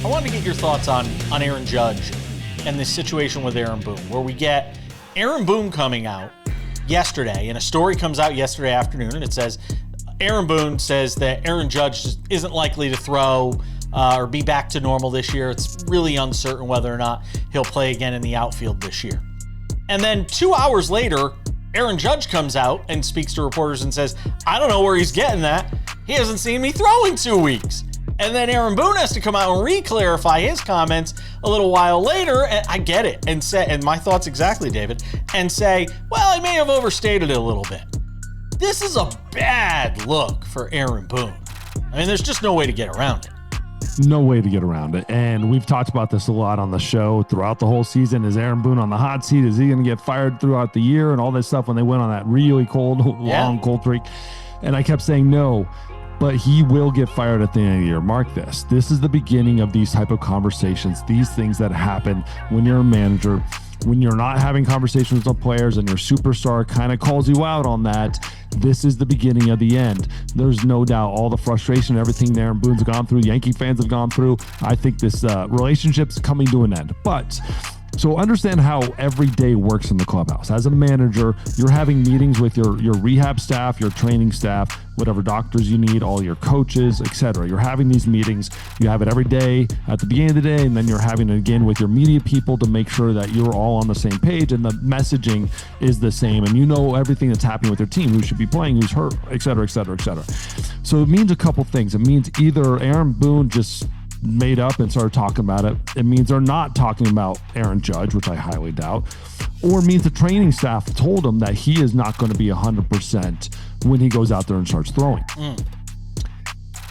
I wanted to get your thoughts on Aaron Judge and this situation with Aaron Boone, where we get Aaron Boone coming out yesterday, and a story comes out yesterday afternoon, and it says Aaron Boone says that Aaron Judge isn't likely to throw or be back to normal this year. It's really uncertain whether or not he'll play again in the outfield this year. And then 2 hours later, Aaron Judge comes out and speaks to reporters and says, I don't know where he's getting that. He hasn't seen me throw in 2 weeks. And then Aaron Boone has to come out and re-clarify his comments a little while later, and I get it, and say, and my thoughts exactly, David, and say, well, I may have overstated it a little bit. This is a bad look for Aaron Boone. I mean, there's just no way to get around it. No way to get around it. And we've talked about this a lot on the show throughout the whole season. Is Aaron Boone on the hot seat? Is he going to get fired throughout the year and all this stuff when they went on that really cold, long cold streak? And I kept saying no, but he will get fired at the end of the year. Mark this. This is the beginning of these type of conversations, these things that happen when you're a manager, when you're not having conversations with players and your superstar kind of calls you out on that. This is the beginning of the end. There's no doubt all the frustration, everything that Aaron Boone's gone through, Yankee fans have gone through. I think this relationship's coming to an end. But so understand how every day works in the clubhouse. As a manager, you're having meetings with your rehab staff, your training staff, whatever doctors you need, all your coaches, etc. You're having these meetings. You have it every day at the beginning of the day, and then you're having it again with your media people to make sure that you're all on the same page and the messaging is the same, and you know everything that's happening with your team, who should be playing, who's hurt, etc., etc., etc. So it means a couple things. It means either Aaron Boone just made up and started talking about it. It means they're not talking about Aaron Judge, which I highly doubt, or it means the training staff told him that he is not going to be 100% when he goes out there and starts throwing.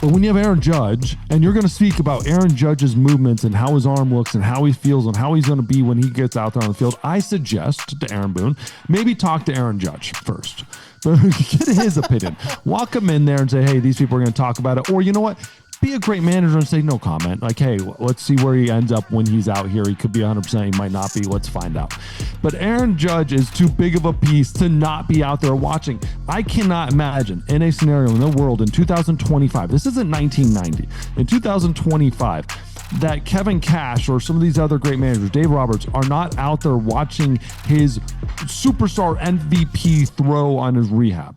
But when you have Aaron Judge and you're going to speak about Aaron Judge's movements and how his arm looks and how he feels and how he's going to be when he gets out there on the field, I suggest to Aaron Boone, maybe talk to Aaron Judge first. Get his opinion. Walk him in there and say, hey, these people are going to talk about it. Or you know what? Be a great manager and say no comment. Like, hey, let's see where he ends up when he's out here. He could be 100%. He might not be. Let's find out. But Aaron Judge is too big of a piece to not be out there watching. I cannot imagine in a scenario in the world in 2025, this isn't 1990, in 2025, that Kevin Cash or some of these other great managers, Dave Roberts, are not out there watching his superstar MVP throw on his rehab.